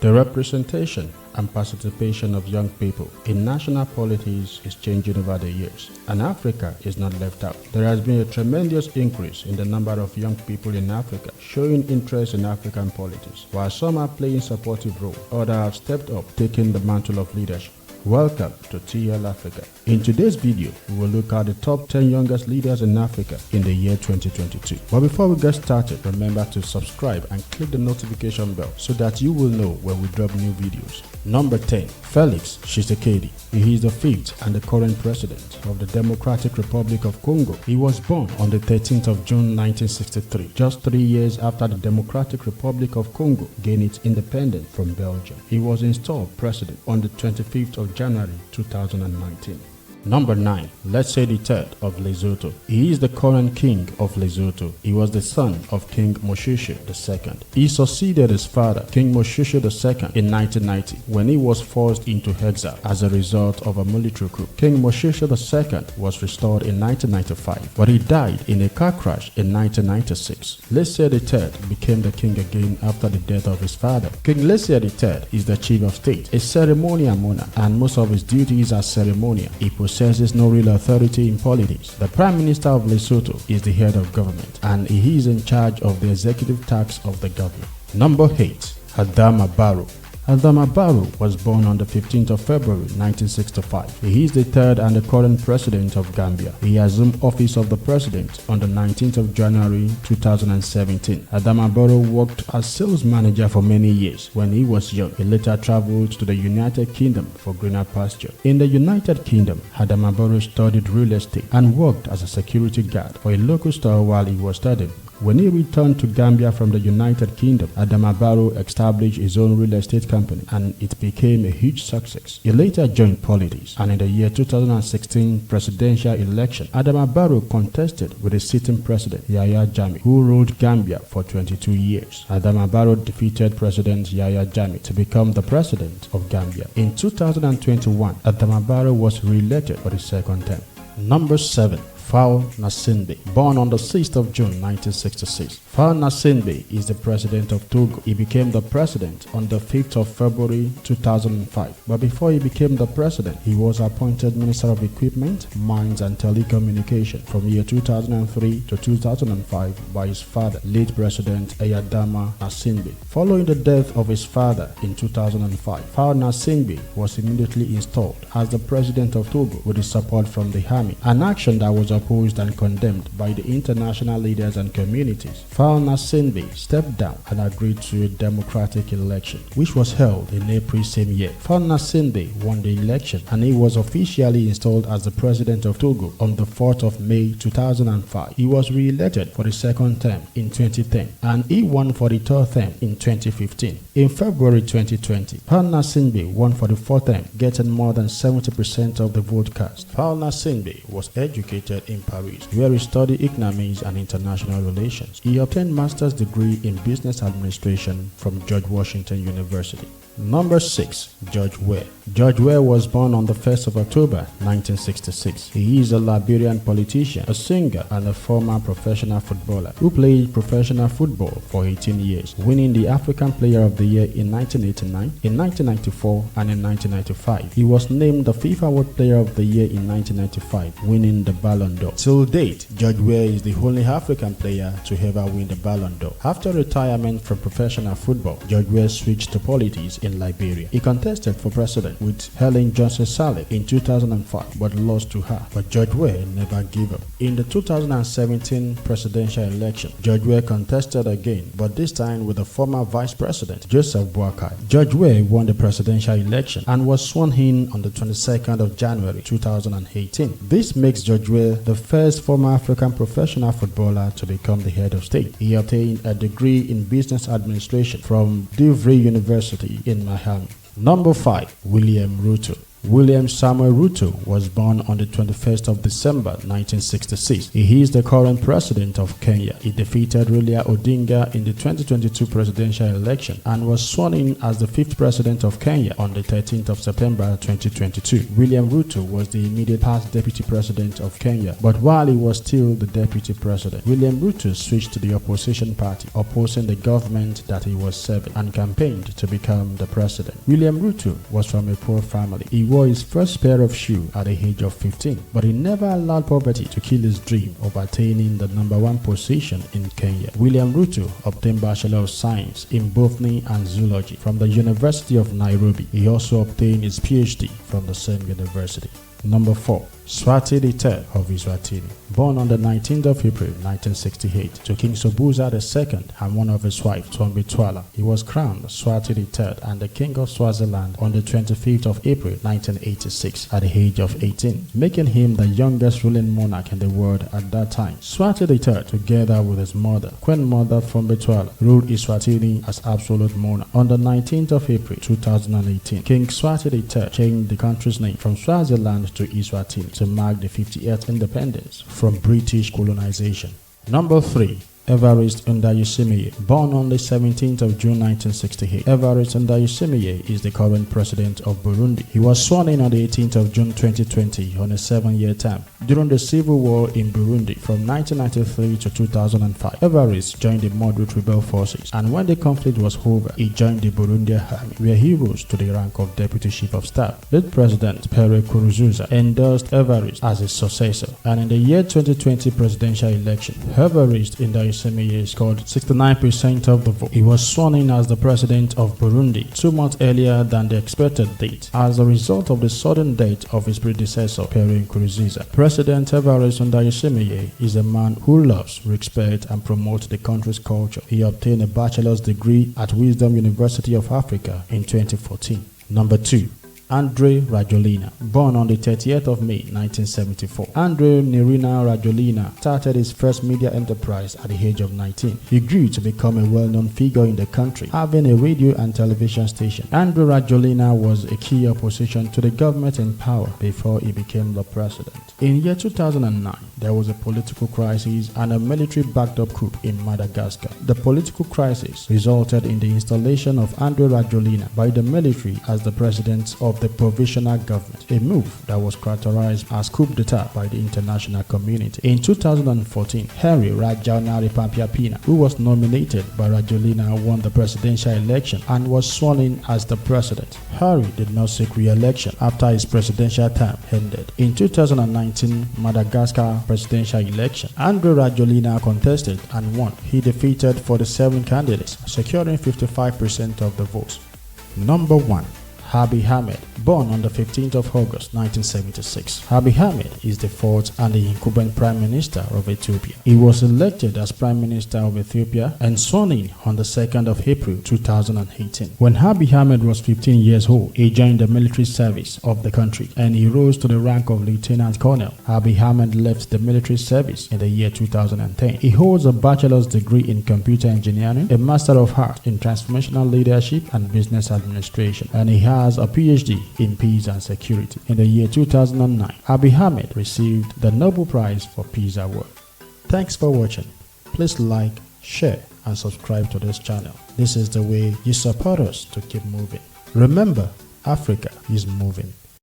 The representation and participation of young people in national politics is changing over the years, and Africa is not left out. There has been a tremendous increase in the number of young people in Africa showing interest in African politics. While some are playing supportive roles, others have stepped up, taking the mantle of leadership. Welcome to TL Africa. In today's video, we will look at the top 10 youngest leaders in Africa in the year 2022. But before we get started, remember to subscribe and click the notification bell so that you will know when we drop new videos. Number 10. Felix Tshisekedi. He is the fifth and the current president of the Democratic Republic of Congo. He was born on the 13th of June 1963, just 3 years after the Democratic Republic of Congo gained its independence from Belgium. He was installed president on the 25th of January 2019. Number 9. Lesedi III of Lesotho. He is the current king of Lesotho. He was the son of King Moshoeshoe II. He succeeded his father, King Moshoeshoe II, in 1990 when he was forced into exile as a result of a military coup. King Moshoeshoe II was restored in 1995, but he died in a car crash in 1996. Lesedi III became the king again after the death of his father. King Lesedi III is the chief of state, a ceremonial monarch, and most of his duties are ceremonial. He possesses no real authority in politics. The Prime Minister of Lesotho is the head of government, and he is in charge of the executive tasks of the government. Number 8. Adama Barrow. Adama Barrow was born on the 15th of February 1965. He is the third and the current president of Gambia. He assumed office of the president on the 19th of January 2017. Adama Barrow worked as sales manager for many years. When he was young, he later traveled to the United Kingdom for greener pasture. In the United Kingdom, Adama Barrow studied real estate and worked as a security guard for a local store while he was studying. When he returned to Gambia from the United Kingdom, Adama Barrow established his own real estate company and it became a huge success. He later joined politics, and in the year 2016 presidential election, Adama Barrow contested with the sitting president Yahya Jammeh, who ruled Gambia for 22 years. Adama Barrow defeated President Yahya Jammeh to become the president of Gambia. In 2021, Adama Barrow was re-elected for the second term. Number 7. Faure Gnassingbé. Born on the 6th of June 1966, Faure Gnassingbé is the president of Togo. He became the president on the 5th of February 2005. But before he became the president, he was appointed Minister of Equipment, Mines and Telecommunication from year 2003 to 2005 by his father, late President Eyadema Gnassingbé. Following the death of his father in 2005, Faure Gnassingbé was immediately installed as the president of Togo with the support from the army, an action that was opposed and condemned by the international leaders and communities. Faure Gnassingbé stepped down and agreed to a democratic election, which was held in April same year. Faure Gnassingbé won the election and he was officially installed as the president of Togo on the 4th of May 2005. He was re-elected for the second term in 2010 and he won for the third term in 2015. In February 2020, Faure Gnassingbé won for the fourth term, getting more than 70% of the vote cast. Faure Gnassingbé was educated in Paris, where he studied economics and international relations. He obtained master's degree in business administration from George Washington University. Number 6. George Weah. George Weah was born on the 1st of October 1966. He is a Liberian politician, a singer, and a former professional footballer who played professional football for 18 years, winning the African Player of the Year in 1989, in 1994, and in 1995. He was named the FIFA World Player of the Year in 1995, winning the Ballon d'Or. Till date, George Weah is the only African player to ever win the Ballon d'Or. After retirement from professional football, George Weah switched to politics in Liberia. He contested for president with Helen Johnson Sirleaf in 2005 but lost to her. But George Weah never gave up. In the 2017 presidential election, George Weah contested again, but this time with the former vice president Joseph Boakai. George Weah won the presidential election and was sworn in on the 22nd of January 2018. This makes George Weah the first former African professional footballer to become the head of state. He obtained a degree in business administration from DeVry University in Miami. Number 5. William Ruto. William Samuel Ruto was born on the 21st of December 1966. He is the current president of Kenya. He defeated Raila Odinga in the 2022 presidential election and was sworn in as the 5th president of Kenya on the 13th of September 2022. William Ruto was the immediate past deputy president of Kenya, but while he was still the deputy president, William Ruto switched to the opposition party, opposing the government that he was serving, and campaigned to become the president. William Ruto was from a poor family. He wore his first pair of shoes at the age of 15, but he never allowed poverty to kill his dream of attaining the #1 position in Kenya. William Ruto obtained Bachelor of Science in Botany and Zoology from the University of Nairobi. He also obtained his PhD from the same university. Number 4. Swati III of Eswatini. Born on the 19th of April 1968 to King Sobhuza II and one of his wives, Thombe Twala, he was crowned Swati III and the King of Swaziland on the 25th of April 1986 at the age of 18, making him the youngest ruling monarch in the world at that time. Swati III, together with his mother, Queen Mother Thombe Twala, ruled Eswatini as absolute monarch. On the 19th of April 2018, King Swati III changed the country's name from Swaziland to Eswatini to mark the 50th independence from British colonization. Number 3. Evariste Ndayishimiye. Born on the 17th of June 1968, Evariste Ndayishimiye is the current president of Burundi. He was sworn in on the 18th of June 2020 on a 7-year term. During the civil war in Burundi from 1993 to 2005, Evariste joined the moderate rebel forces, and when the conflict was over, he joined the Burundian army, where he rose to the rank of deputy chief of staff. Late President Pierre Nkurunziza endorsed Evariste as his successor, and in the year 2020 presidential election, Evariste Ndayishimiye scored 69% of the vote. He was sworn in as the president of Burundi 2 months earlier than the expected date as a result of the sudden death of his predecessor, Pierre Nkurunziza. President Evariste Ndayishimiye is a man who loves, respects, and promotes the country's culture. He obtained a bachelor's degree at Wisdom University of Africa in 2014. Number 2. Andre Rajoelina. Born on the 30th of May 1974, Andre Nerina Rajoelina started his first media enterprise at the age of 19. He grew to become a well-known figure in the country, having a radio and television station. Andre Rajoelina was a key opposition to the government in power before he became the president. In year 2009, there was a political crisis and a military-backed-up coup in Madagascar. The political crisis resulted in the installation of Andre Rajoelina by the military as the president of the provisional government, a move that was characterized as coup d'etat by the international community. In 2014, Henry Rajaonarimampianina, who was nominated by Rajoelina, won the presidential election and was sworn in as the president. Henry did not seek re-election after his presidential term ended. In 2019 Madagascar presidential election, Andre Rajoelina contested and won. He defeated 47 candidates, securing 55% of the votes. Number 1. Abiy Ahmed. Born on the 15th of August 1976, Abiy Ahmed is the fourth and the incumbent Prime Minister of Ethiopia. He was elected as Prime Minister of Ethiopia and sworn in on the 2nd of April 2018. When Abiy Ahmed was 15 years old, he joined the military service of the country and he rose to the rank of Lieutenant Colonel. Abiy Ahmed left the military service in the year 2010. He holds a bachelor's degree in computer engineering, a Master of Arts in transformational leadership and business administration, and he has a PhD in peace and security. In the year 2009, Abiy Ahmed received the Nobel Prize for Peace Award. Thanks for watching. Please like, share, and subscribe to this channel. This is the way you support us to keep moving. Remember, Africa is moving.